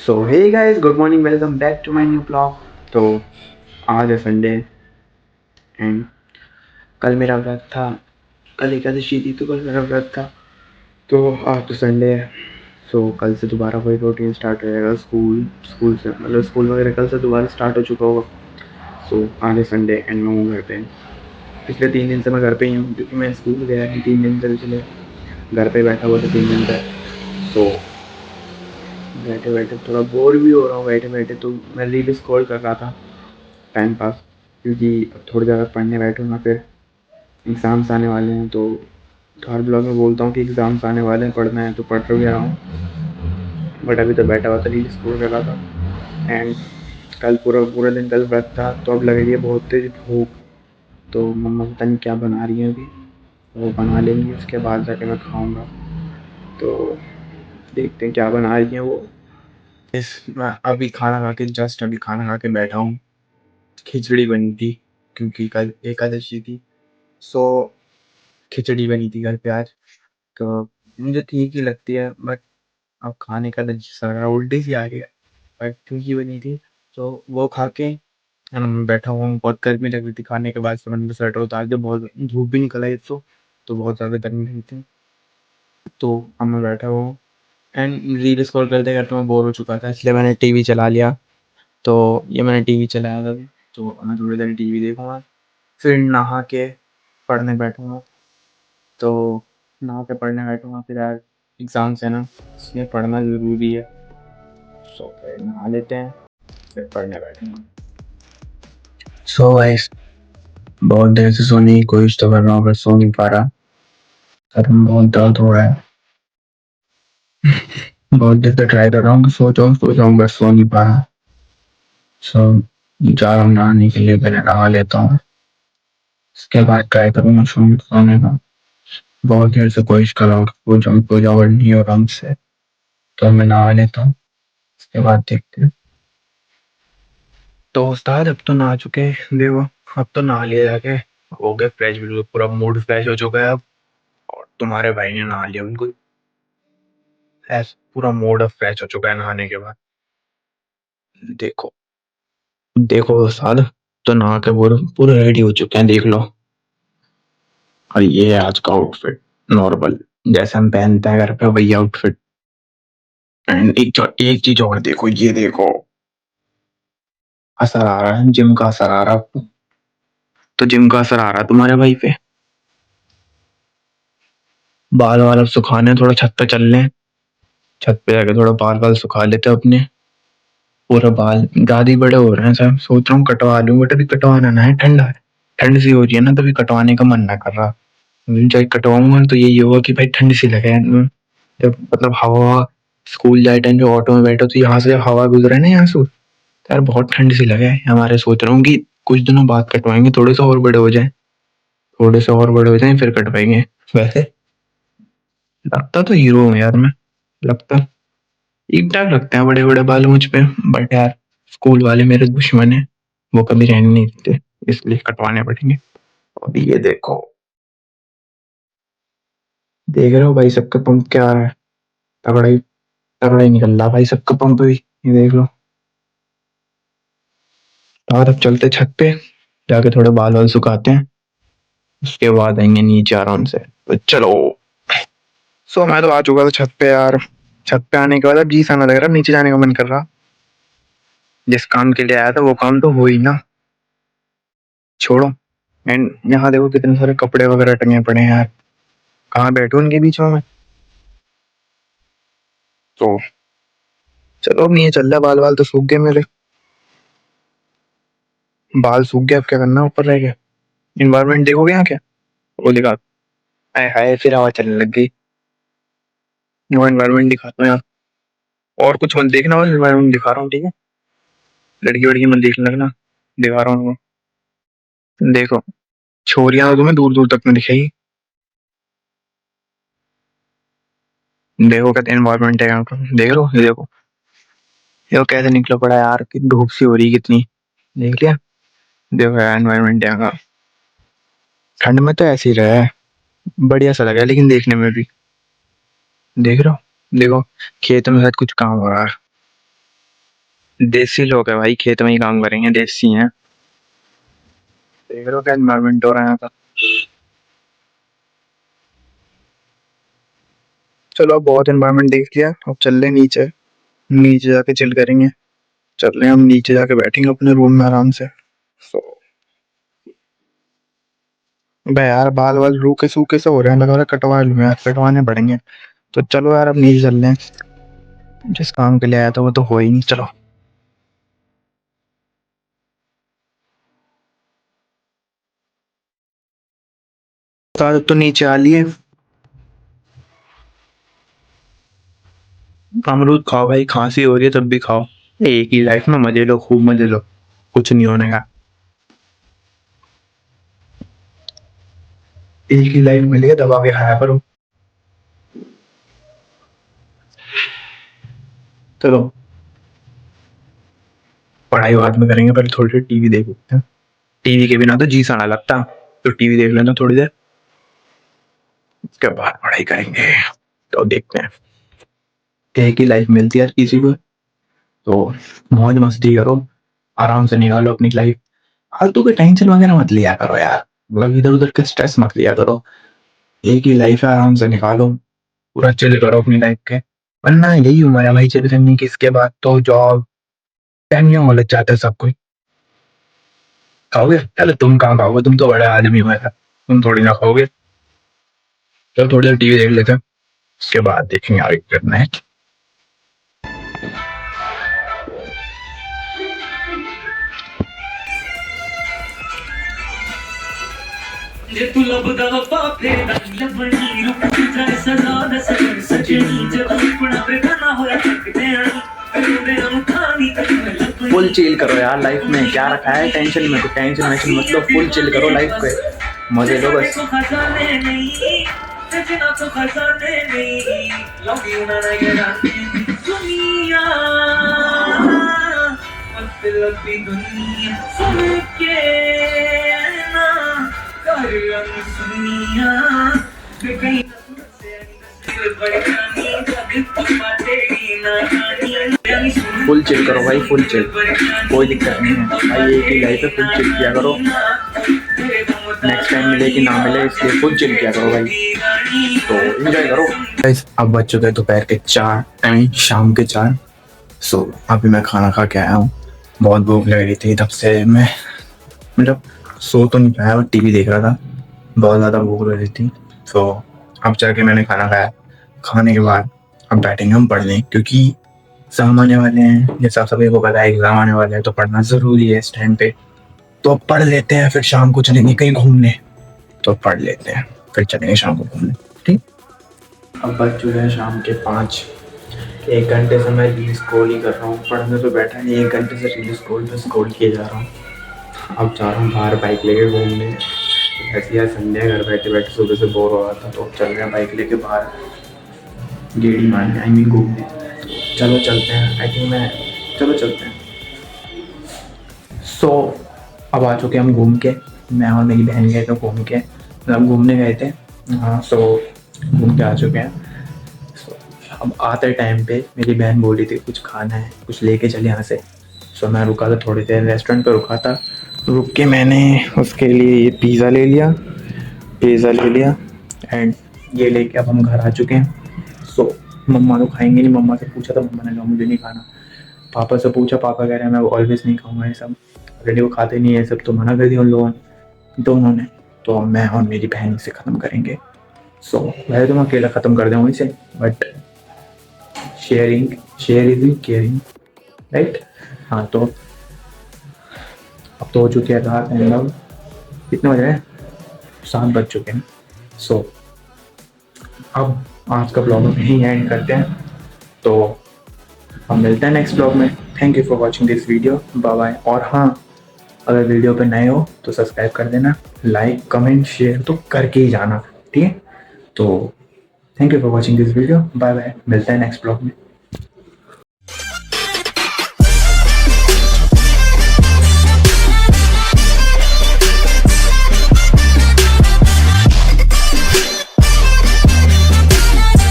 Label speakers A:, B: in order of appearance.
A: So hey guys, good morning, welcome back to my new blog. तो आज है Sunday and कल मेरा व्रत था। कल एकादशी थी तो कल मेरा व्रत था। तो आज तो संडे है। सो कल से दोबारा वही रूटीन स्टार्ट हो जाएगा। स्कूल से मतलब स्कूल वगैरह कल से दोबारा स्टार्ट हो चुका होगा। सो आज है संडे एंड मैं हूँ घर पे। पिछले 3 दिन से मैं घर पे ही हूँ क्योंकि मैं स्कूल गया नहीं 3 दिन से। पिछले घर पे बैठा हुआ था 3 दिन से। तो बैठे बैठे थोड़ा बोर भी हो रहा हूँ। बैठे बैठे तो मैं रील स्क्रॉल कर रहा था, टाइम पास। क्योंकि अब थोड़ी ज़्यादा पढ़ने बैठूँगा फिर एग्ज़ाम्स आने वाले हैं। तो हर ब्लॉग में बोलता हूँ कि एग्ज़ाम्स आने वाले हैं, पढ़ना है तो पढ़ भी रहा हूँ। बट अभी तो बैठा हुआ था, रील स्क्रॉल कर रहा था। एंड कल पूरा पूरा दिन कल व्रत था तो अब लग रही है बहुत तेज़ भूख। तो मम्मा पता नहीं क्या बना रही है अभी, वो बना लेंगी उसके बाद जाके मैं खाऊँगा। तो देखते हैं क्या बना रही हैं वो। मैं अभी खाना खा के अभी खाना खा के बैठा हूँ। खिचड़ी बनी थी क्योंकि कल एकादशी थी। सो खिचड़ी बनी थी घर पे आज। तो मुझे ठीक ही लगती है बट अब खाने का तो सारा उल्टी सी आ रही है। बट ठीक ही बनी थी तो वो खा के बैठा हुआ हूँ। बहुत गर्मी लग रही थी खाने के बाद से मैंने स्वेटर उतार दिया। बहुत धूप भी निकल आई तो बहुत ज़्यादा गर्मी लगी थी। तो अब मैं बैठा हुआ हूँ एंड रील स्क्रॉल करते करते मैं बोर हो चुका था, इसलिए मैंने टीवी चला लिया। तो ये मैंने टीवी चलाया था तो मैं थोड़ी देर टीवी देखूँगा, फिर नहा के पढ़ने बैठूँगा। तो नहा के पढ़ने बैठूँगा फिर यार एग्ज़ाम्स है ना, इसलिए पढ़ना ज़रूरी है। सो फिर नहा लेते हैं फिर पढ़ने बैठूँगा। सो गाइस, बहुत देर से सोने की कोशिश तो कर रहा हूँ पर सो नहीं पा रहा। सर में बहुत दर्द हो रहा है। बहुत देर से ट्राई कर रहा हूँ कि सो जाऊँ बस सो नहीं पा रहा। सो जा रहा हूँ नहाने के लिए, पहले नहा लेता हूँ उसके बाद ट्राई करूँगा सोने का। बहुत देर से कोशिश कर रहा हूँ कि सो जाऊँ और नहीं हो रहा हमसे। तो मैं नहा लेता हूँ उसके बाद देखते हैं। तो उस्ताद अब तो नहा चुके हैं, देखो अब तो नहा लिया जाके, हो गए फ्रेश, बिल्कुल पूरा मूड फ्रेश हो चुका है अब। और तुम्हारे भाई ने नहा लिया, बिल्कुल ऐसा पूरा मूड अब फ्रेश हो चुका है नहाने के बाद। देखो देखो उस्ताद, तो नहा के पूरे पूरे रेडी हो चुके हैं, देख लो। और ये है आज का आउटफिट, नॉर्मल जैसे हम पहनते हैं घर पे वही आउटफिट। एंड एक चीज और देखो, ये देखो असर आ रहा है, जिम का असर आ रहा है आपको। तो जिम का असर आ रहा है तुम्हारे भाई पे। बाल वाल अब सुखाने हैं, थोड़ा छत पे चल लें। छत पे जाके थोड़ा बाल वाल सुखा लेते हैं अपने। पूरा बाल ज्यादा ही बड़े हो रहे हैं सब, सोच रहा हूँ कटवा लूं बट अभी कटवाना ना है, ठंडा है। ठंड सी हो रही है ना, तभी कटवाने का मन ना कर रहा। जब कटवाऊंगा तो यही होगा कि भाई ठंड सी लगे। जब मतलब हवा, स्कूल जाए टाइम जो ऑटो में बैठो तो यहाँ से जब हवा गुजरे ना यहाँ से, तो यार बहुत ठंड सी लगे हमारे। सोच रहा हूँ कि कुछ दिनों बाद कटवाएंगे, थोड़े से और बड़े हो जाए, थोड़े से और बड़े हो जाए फिर कटवाएंगे। वैसे लगता तो हीरो हूँ यार मैं, लगता ठीक ठाक लगते हैं बड़े बड़े बाल मुझ पे। बट यार स्कूल वाले मेरे दुश्मन है, वो कभी रहने नहीं देते, इसलिए कटवाने पड़ेंगे। और ये देखो, देख रहे हो भाई सबका पंप क्या आ रहा है, तगड़ा ही निकल रहा भाई सबका पंप भी, ये देख लो। और अब चलते छत पे, जाके थोड़े बाल वाल सुखाते हैं, उसके बाद आएंगे नीचे आराम से। तो चलो। सो मैं तो आ चुका था छत पे यार। छत पे आने के बाद अब जी सा ना लग रहा, नीचे जाने का मन कर रहा। जिस काम के लिए आया था वो काम तो हो ही ना, छोड़ो। एंड यहाँ देखो कितने सारे कपड़े वगैरह टंगे पड़े हैं यार, कहाँ बैठूं उनके बीच में मैं। तो चलो अब नहीं चल रहा, बाल बाल तो सूख गए मेरे, बाल सूख गए, अब क्या करना ऊपर रह गया। इन्वायरमेंट देखोगे यहाँ क्या, वो दिखा, आय हाय फिर हवा चलने लग गई। वो इन्वायरमेंट दिखाता हूँ यहाँ, और कुछ मत देखना, और इन्वायरमेंट दिखा रहा हूँ ठीक है। लड़की वड़की मत देखने लगना, दिखा रहा हूँ। देखो छोरियां तो तुम्हें दूर दूर तक में दिखेगी। देखो कहते इन्वायरमेंट है यहाँ का, देख लो ये देखो, ये कैसे निकला पड़ा है यार, कि धूप सी हो रही है कितनी, देख लिया। देखो यार एनवायरमेंट यहाँ का, ठंड में तो ऐसे ही रहा है, बढ़िया सा लगा है लेकिन देखने में भी। देख रहे हो, देखो खेत में शायद कुछ काम हो रहा है। देसी लोग है भाई, खेत में ही काम करेंगे, देसी हैं। देख रहे हो क्या एनवायरमेंट हो रहा है यहाँ का। चलो अब बहुत एनवायरमेंट देख लिया, अब चल रहे नीचे। नीचे जाके चिल करेंगे। चल रहे हैं हम नीचे जाके बैठेंगे अपने रूम में आराम से। सो बे यार बाल वाल रूखे सूखे से हो रहे हैं, लगा रहा है कटवा लूं यार, कटवाने पड़ेंगे। तो चलो यार अब नीचे चल रहे हैं। जिस काम के लिए आया था वो तो हो ही नहीं, चलो। तो नीचे आ लिए। अमरूद खाओ भाई, खांसी हो रही है तब भी खाओ। एक ही लाइफ में मजे लो, खूब मजे लो, कुछ नहीं होने का। एक ही लाइफ मिली है, दबा के खाया करो। चलो पढ़ाई बाद में करेंगे, पहले थोड़ी देर टीवी देख लेते हैं। टीवी के बिना तो जी सा ना लगता, तो टीवी देख लेना थोड़ी देर, उसके बाद पढ़ाई करेंगे। तो देखते हैं। एक ही लाइफ मिलती है किसी को, तो मौज मस्ती करो, आराम से निकालो अपनी लाइफ। फालतू के टेंशन वगैरह मत लिया करो यार, मतलब इधर उधर के स्ट्रेस मत लिया करो। एक ही लाइफ है, आराम से निकालो, पूरा चिल करो अपनी लाइफ के। वरना यही उम्र है भाई चिल करने की, इसके बाद तो जॉब फैमिली में लग जाता है सब कोई। खाओगे? चलो तुम कहाँ खाओगे, तुम तो बड़े आदमी हो यार, तुम थोड़ी ना खाओगे। चलो थोड़ी देर टीवी देख लेते हैं, उसके बाद देखेंगे आगे क्या करना है। जे तू लभदा पापे लभनी रुक जाए सदा दस सजनी जब अपना बेगाना होया सकते हैं। फुल चिल करो यार, लाइफ में क्या रखा है टेंशन में, तो टेंशन वेंशन मतलब फुल चिल करो लाइफ पे, मजे लो बस। फुल चिल करो भाई, फुल चिल, कोई दिक्कत नहीं है भाई, एक ही लाइफ है, फुल चिल किया करो। नेक्स्ट टाइम मिले कि ना मिले, इसलिए फुल चिल किया करो भाई, तो एंजॉय करो। अब बज चुके हैं दोपहर के 4, टाइम शाम के 4। सो अभी मैं खाना खा के आया हूँ, बहुत भूख लग रही थी, तब से मैं मतलब सो तो नहीं पाया, बट टीवी देख रहा था, बहुत ज़्यादा भूख लग रही थी। सो अब जाके मैंने खाना खाया, खाने के बाद अब बैठेंगे हम पढ़ने, क्योंकि एग्जाम आने वाले हैं, जैसा सभी को पता है एग्जाम आने वाले हैं, तो पढ़ना ज़रूरी है इस टाइम पे। तो अब पढ़ लेते हैं, फिर शाम को चलेंगे कहीं घूमने। तो पढ़ लेते हैं, फिर चलेंगे शाम को घूमने, ठीक। अब बज चुके हैं शाम के 5। 1 घंटे से मैं रील स्क्रॉल ही कर रहा हूँ, पढ़ने तो बैठा नहीं, 1 घंटे से रील स्क्रॉल किए जा रहा हूँ। अब जा रहा हूँ बाहर बाइक लेके घूमने। ऐसे यार संडे घर बैठे बैठे सुबह से बोर हो रहा था, तो चल रहे हैं बाइक लेके बाहर गेड़ी मारने, आई मीन घूमने। चलो चलते हैं, आई थिंक मैं, चलो चलते हैं। सो अब आ चुके हम घूम के, मैं और मेरी बहन गए थे घूम के, मतलब घूमने गए थे। हाँ, सो घूम के आ चुके हैं। अब आते टाइम पे मेरी बहन बोली थी कुछ खाना है, कुछ लेके चले यहाँ से। सो मैं रुका था थोड़ी देर, रेस्टोरेंट पे रुका था, रुक के मैंने उसके लिए ये पिज़्ज़ा ले लिया एंड ये लेके अब हम घर आ चुके हैं। सो मम्मा तो खाएंगे नहीं, मम्मा से पूछा था, मम्मा ने कहा मुझे नहीं खाना। पापा से पूछा, पापा कह रहे हैं मैं ऑलवेज नहीं खाऊंगा ये सब, ऑलरेडी वो खाते नहीं है सब, तो मना कर दिया उन लोगों ने, तो उन्होंने, तो मैं और मेरी बहन इसे ख़त्म करेंगे। सो वैसे तो मैं अकेला ख़त्म कर दूँगा इसे, but share is caring, right. हाँ, तो अब तो हो चुकी है रात, एंड अब कितने बज रहे हैं, 7 बज चुके हैं। सो अब आज का ब्लॉग हम यहीं एंड करते हैं, तो हम मिलते हैं नेक्स्ट ब्लॉग में। Thank you for watching this video, bye bye. और हाँ, अगर वीडियो पे नए हो तो सब्सक्राइब कर देना, लाइक कमेंट शेयर तो करके ही जाना, ठीक है। तो thank you for watching this video, bye bye, मिलते हैं नेक्स्ट ब्लॉग में।